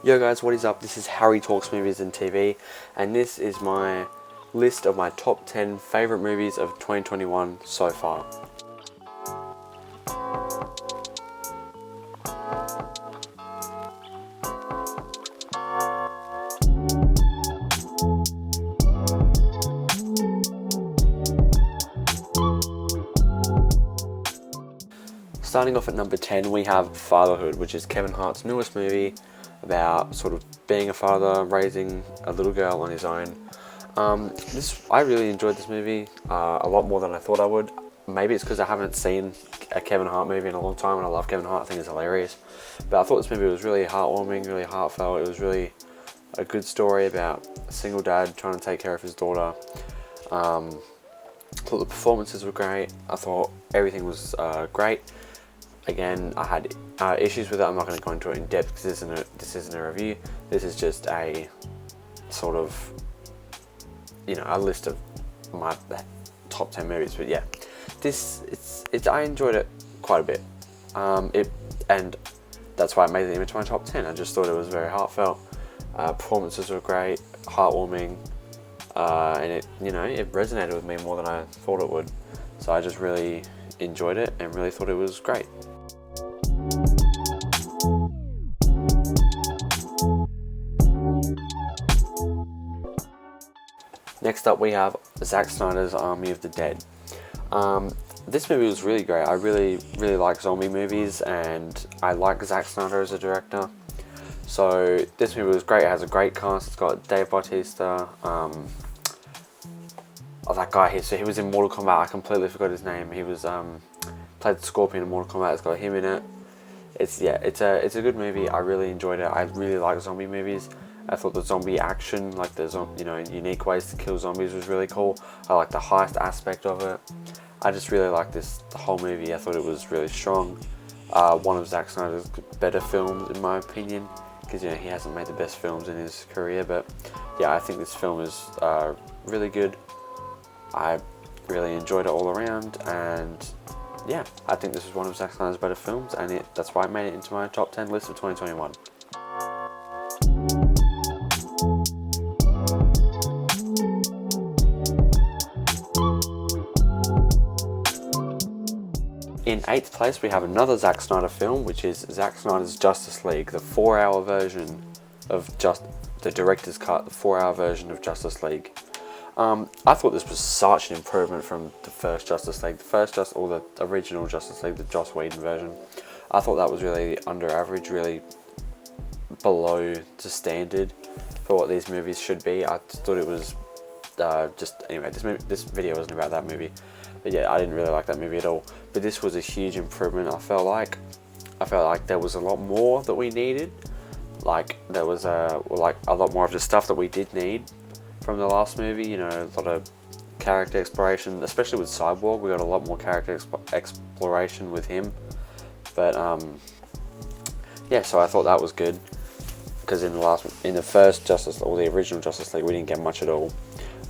Yo guys, what is up? This is Harry Talks Movies and TV, and this is my list of my top 10 favourite movies of 2021 so far. Starting off at number 10, we have Fatherhood, which is Kevin Hart's newest movie about sort of being a father, raising a little girl on his own. I really enjoyed this movie a lot more than I thought I would. Maybe it's because I haven't seen a Kevin Hart movie in a long time, and I love Kevin Hart. I think it's hilarious. But I thought this movie was really heartwarming, really heartfelt. It was really a good story about a single dad trying to take care of his daughter. I thought the performances were great. I thought everything was great. Again, I had issues with it. I'm not going to go into it in depth because this isn't a review. This is just a sort of, a list of my top 10 movies. But yeah, I enjoyed it quite a bit. And that's why I made it into my top 10. I just thought it was very heartfelt. Performances were great, heartwarming, and it resonated with me more than I thought it would. So I just really enjoyed it and really thought it was great. Next up, we have Zack Snyder's Army of the Dead. This movie was really great. I really like zombie movies, and I like Zack Snyder as a director. So this movie was great. It has a great cast. It's got Dave Bautista. That guy here. So he was in Mortal Kombat. I completely forgot his name. He was played Scorpion in Mortal Kombat. It's got him in it. It's a good movie. I really enjoyed it. I really like zombie movies. I thought the zombie action, like the unique ways to kill zombies, was really cool. I like the heist aspect of it. I just really liked the whole movie. I thought it was really strong. One of Zack Snyder's better films, in my opinion, because he hasn't made the best films in his career. But yeah, I think this film is really good. I really enjoyed it all around, and yeah, I think this is one of Zack Snyder's better films, and that's why I made it into my top 10 list of 2021. In 8th place, we have another Zack Snyder film, which is Zack Snyder's Justice League, the 4-hour version of the director's cut, the 4-hour version of Justice League. I thought this was such an improvement from the first Justice League, the original Justice League, the Joss Whedon version. I thought that was really under average, really below the standard for what these movies should be. I thought it was anyway. This video wasn't about that movie, but yeah, I didn't really like that movie at all. But this was a huge improvement. I felt like there was a lot more that we needed. Like there was a lot more of the stuff that we did need from the last movie. A lot of character exploration, especially with Cyborg. We got a lot more character exploration with him. But yeah, so I thought that was good, because in the first Justice, or the original Justice League, we didn't get much at all.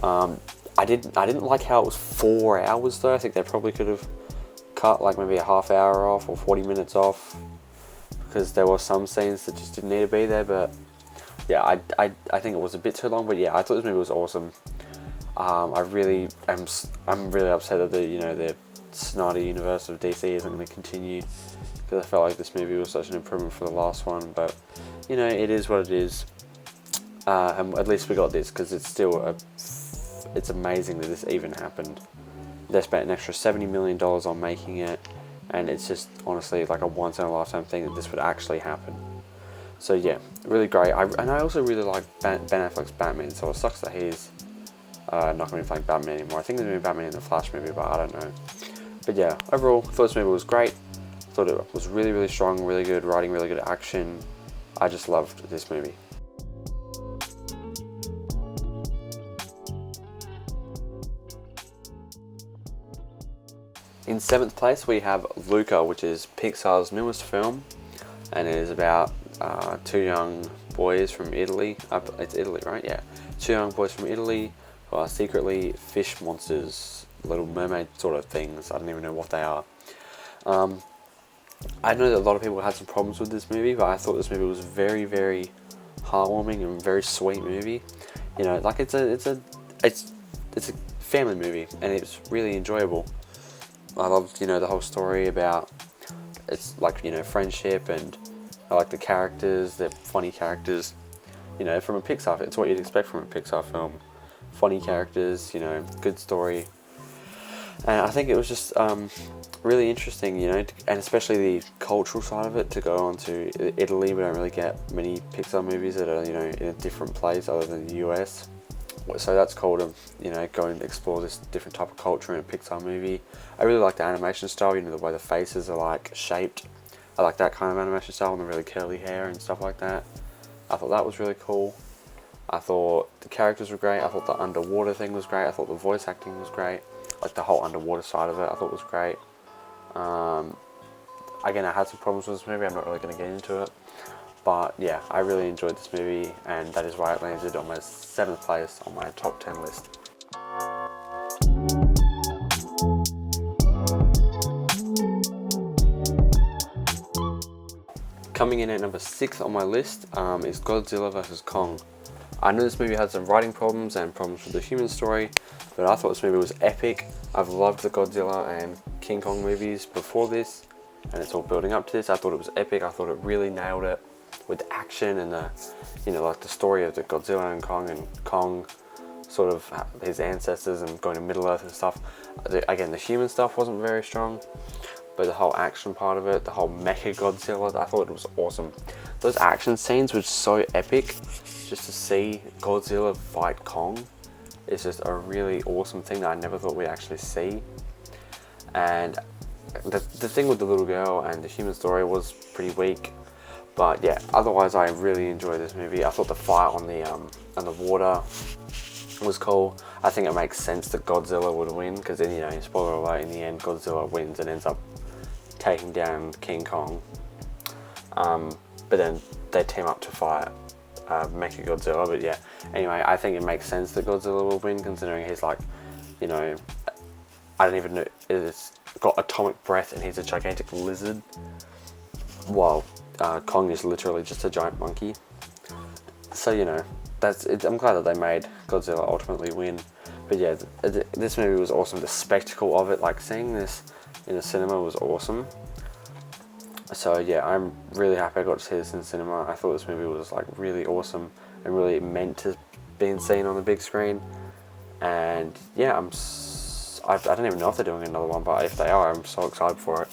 I didn't like how it was 4 hours though. I think they probably could have cut like maybe a half hour off or 40 minutes off, because there were some scenes that just didn't need to be there. But yeah, I think it was a bit too long. But yeah, I thought this movie was awesome. I'm really upset that the Snyder universe of DC isn't going to continue, because I felt like this movie was such an improvement for the last one. But it is what it is. And at least we got this, because it's amazing that this even happened. They spent an extra $70 million on making it, and it's just honestly like a once in a lifetime thing that this would actually happen. So yeah, really great. And I also really like Ben Affleck's Batman, so it sucks that he's not going to be playing Batman anymore. I think there's going to be Batman in the Flash movie, but I don't know. But yeah, overall, I thought this movie was great. I thought it was really, really strong, really good writing, really good action. I just loved this movie. In 7th place, we have Luca, which is Pixar's newest film, and it is about two young boys from Italy. It's Italy, right? Yeah. Two young boys from Italy who are secretly fish monsters, little mermaid sort of things. I don't even know what they are. I know that a lot of people had some problems with this movie, but I thought this movie was very, very heartwarming and very sweet movie. You know, like it's a family movie, and it's really enjoyable. I loved, you know, the whole story about, it's like, you know, friendship, and I like the characters. They're funny characters. You know, from a Pixar, it's what you'd expect from a Pixar film. Funny characters, you know, good story. And I think it was just really interesting, you know, and especially the cultural side of it, to go on to Italy. We don't really get many Pixar movies that are, you know, in a different place other than the US. So that's cool to, you know, go and explore this different type of culture in a Pixar movie. I really like the animation style, you know, the way the faces are like shaped. I like that kind of animation style, and the really curly hair and stuff like that. I thought that was really cool. I thought the characters were great. I thought the underwater thing was great. I thought the voice acting was great. Like the whole underwater side of it, I thought was great. Again, I had some problems with this movie. I'm not really going to get into it. But yeah, I really enjoyed this movie, and that is why it landed on my 7th place on my top 10 list. Coming in at number 6 on my list is Godzilla vs. Kong. I know this movie had some writing problems and problems with the human story, but I thought this movie was epic. I've loved the Godzilla and King Kong movies before this, and it's all building up to this. I thought it was epic. I thought it really nailed it with the action and the, you know, like the story of the Godzilla and Kong sort of his ancestors and going to Middle Earth and stuff. Again, the human stuff wasn't very strong, but the whole action part of it, the whole Mecha Godzilla, I thought it was awesome. Those action scenes were so epic. Just to see Godzilla fight Kong is just a really awesome thing that I never thought we'd actually see. And the thing with the little girl and the human story was pretty weak. But yeah, otherwise I really enjoyed this movie. I thought the fight on the water was cool. I think it makes sense that Godzilla would win, because then, you know, spoiler alert, in the end Godzilla wins and ends up taking down King Kong. But then they team up to fight Mecha Godzilla. But yeah, anyway, I think it makes sense that Godzilla will win, considering he's like, you know, I don't even know, it's got atomic breath and he's a gigantic lizard, while Kong is literally just a giant monkey. So, you know, I'm glad that they made Godzilla ultimately win. But yeah, this movie was awesome. The spectacle of it, like seeing this in the cinema, was awesome. So yeah, I'm really happy I got to see this in cinema. I thought this movie was like really awesome and really meant to be seen on the big screen. And yeah, I don't even know if they're doing another one, but if they are, I'm so excited for it.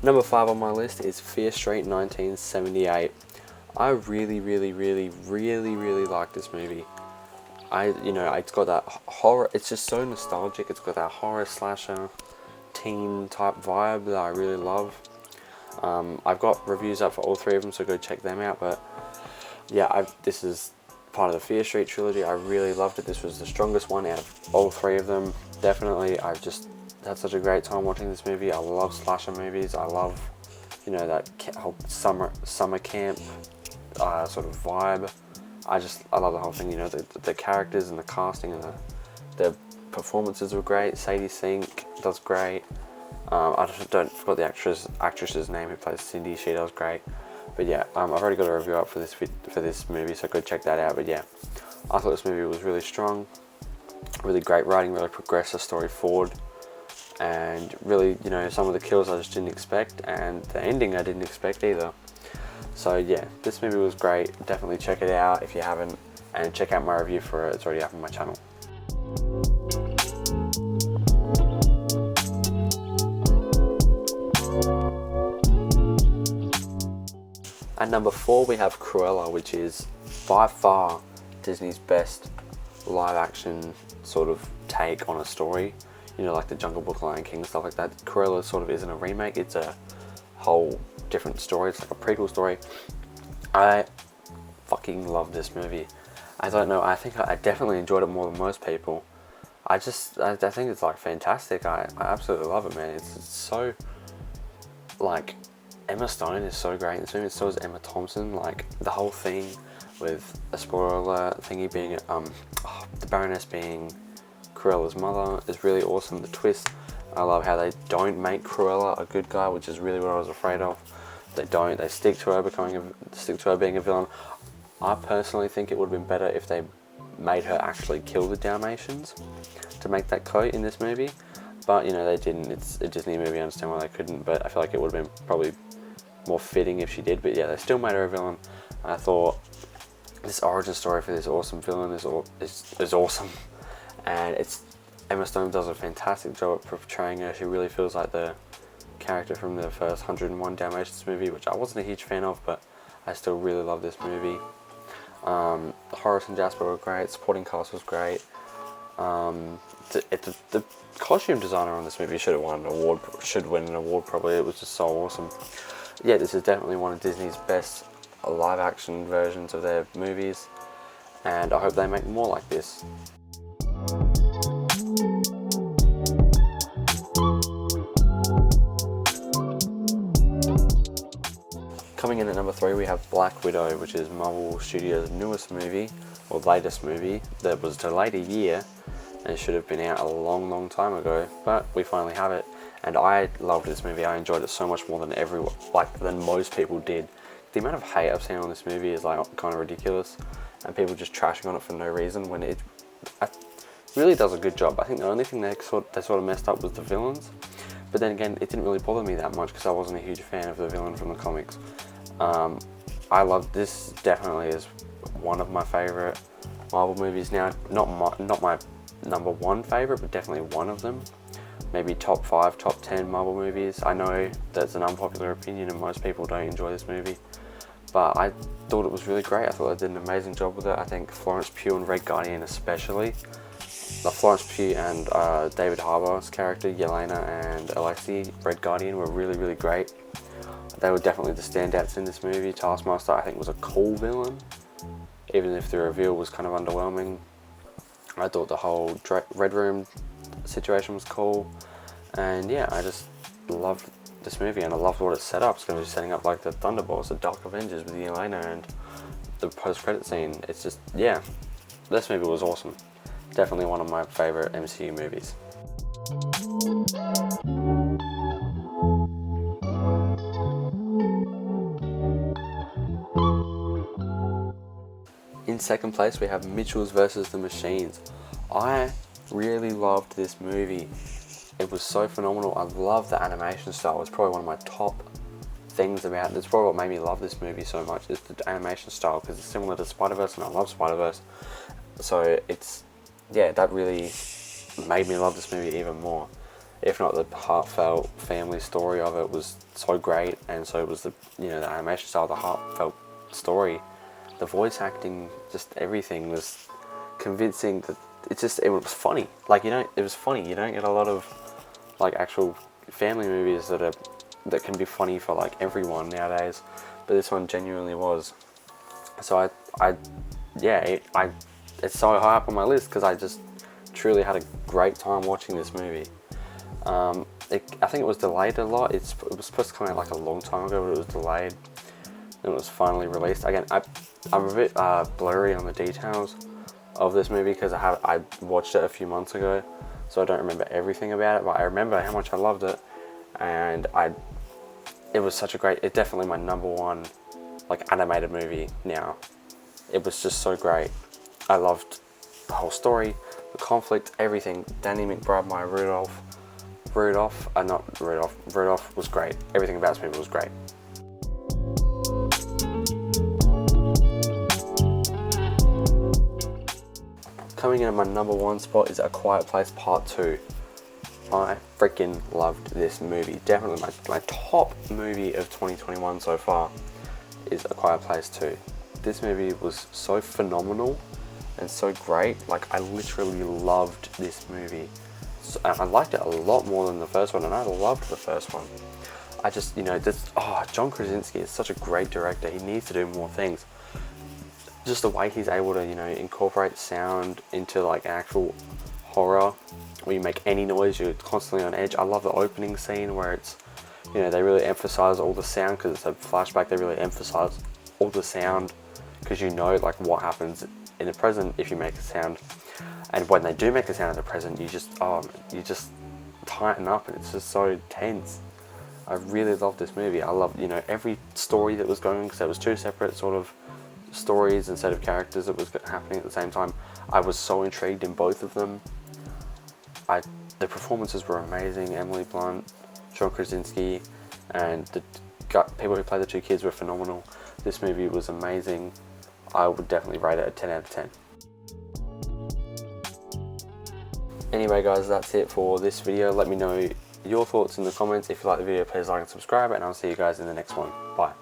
Number 5 on my list is Fear Street 1978. I really like this movie. It's got that horror, it's just so nostalgic. It's got that horror slasher teen type vibe that I really love. I've got reviews up for all 3 of them, so go check them out. But yeah, this is part of the Fear Street trilogy. I really loved it. This was the strongest one out of all 3 of them. Definitely, I've just had such a great time watching this movie. I love slasher movies. I love, you know, that whole summer camp sort of vibe. I love the whole thing. You know, the characters and the casting and the performances were great. Sadie Sink does great. I forgot the actress's name who plays Cindy. She does great. But yeah, I've already got a review up for this movie, so go check that out. But yeah, I thought this movie was really strong, really great writing, really progressed the story forward, and really, you know, some of the kills I just didn't expect, and the ending I didn't expect either. So yeah, this movie was great. Definitely check it out if you haven't, and check out my review for it. It's already up on my channel. At number 4 we have Cruella, which is by far Disney's best live action sort of take on a story. You know, like the Jungle Book, Lion King, stuff like that. Cruella sort of isn't a remake, it's a whole different story. It's like a prequel story. I fucking love this movie. I don't know, I think I definitely enjoyed it more than most people. I think it's like fantastic. I absolutely love it, man. It's so, like, Emma Stone is so great in this movie, so is Emma Thompson. Like, the whole thing with, a spoiler alert, thingy being, the Baroness being Cruella's mother is really awesome. The twist, I love how they don't make Cruella a good guy, which is really what I was afraid of. They don't. They stick to her being a villain. I personally think it would have been better if they made her actually kill the Dalmatians to make that coat in this movie. But, you know, they didn't. It's a Disney movie, I understand why they couldn't, but I feel like it would have been probably more fitting if she did. But yeah, they still made her a villain. I thought this origin story for this awesome villain is awesome. And Emma Stone does a fantastic job at portraying her. She really feels like the character from the first 101 Dalmatians movie, which I wasn't a huge fan of, but I still really love this movie. Horace and Jasper were great. Supporting cast was great. The costume designer on this movie should win an award probably. It was just so awesome. Yeah, this is definitely one of Disney's best live action versions of their movies, and I hope they make more like this. Coming in at number 3, we have Black Widow, which is Marvel Studios' newest movie, or latest movie, that was delayed a year and should have been out a long time ago, but we finally have it. And I loved this movie. I enjoyed it so much more than most people did. The amount of hate I've seen on this movie is like kind of ridiculous, and people just trashing on it for no reason when it really does a good job. I think the only thing they sort of messed up was the villains, but then again, it didn't really bother me that much because I wasn't a huge fan of the villain from the comics. I love this. Definitely is one of my favorite Marvel movies now. Not my number one favorite, but definitely one of them. Maybe top 5, top 10 Marvel movies. I know that's an unpopular opinion and most people don't enjoy this movie, but I thought it was really great. I thought they did an amazing job with it. I think Florence Pugh and Red Guardian especially. Florence Pugh and David Harbour's character, Yelena and Alexei, Red Guardian, were really great. They were definitely the standouts in this movie. Taskmaster, I think, was a cool villain, even if the reveal was kind of underwhelming. I thought the whole Red Room situation was cool, and yeah, I just loved this movie, and I loved what it set up. It's going to be setting up like the Thunderbolts, the Dark Avengers with Yelena and the post-credit scene. It's just, yeah, this movie was awesome. Definitely one of my favorite MCU movies. In second place, we have Mitchells vs. the Machines. I really loved this movie. It was so phenomenal. I love the animation style. It's probably one of my top things about it. It's probably what made me love this movie so much, is the animation style, because it's similar to Spider-Verse, and I love Spider-Verse. So that really made me love this movie even more. If not, the heartfelt family story of it was so great, and so was the animation style, the heartfelt story. The voice acting, just everything was convincing. That it was funny. It was funny. You don't get a lot of actual family movies that can be funny for everyone nowadays, but this one genuinely was. So it's so high up on my list because I just truly had a great time watching this movie. I think it was delayed a lot. It was supposed to come out a long time ago, but it was delayed. And it was finally released. Again, I'm a bit blurry on the details of this movie because I watched it a few months ago, so I don't remember everything about it, but I remember how much I loved it, and it was it's definitely my number one animated movie now. It was just so great. I loved the whole story, the conflict, everything. Danny McBride, Rudolph was great. Everything about this movie was great. Coming in at my number 1 spot is A Quiet Place Part 2. I freaking loved this movie. Definitely my top movie of 2021 so far is A Quiet Place 2. This movie was so phenomenal and so great. I literally loved this movie. I liked it a lot more than the first one, and I loved the first one. I just, John Krasinski is such a great director. He needs to do more things. Just the way he's able to, incorporate sound into actual horror, where you make any noise, you're constantly on edge. I love the opening scene where it's, they really emphasize all the sound because it's a flashback. They really emphasize all the sound because what happens in the present if you make a sound. And when they do make a sound in the present, you just tighten up, and it's just so tense. I really love this movie. I love, you know, every story that was going, because there was two separate sort of stories instead of characters that was happening at the same time. I was so intrigued in both of them. The performances were amazing. Emily Blunt, John Krasinski, and the people who played the two kids were phenomenal. This movie was amazing. I would definitely rate it a 10 out of 10. Anyway guys, that's it for this video. Let me know your thoughts in the comments. If you like the video, please like and subscribe, and I'll see you guys in the next one. Bye.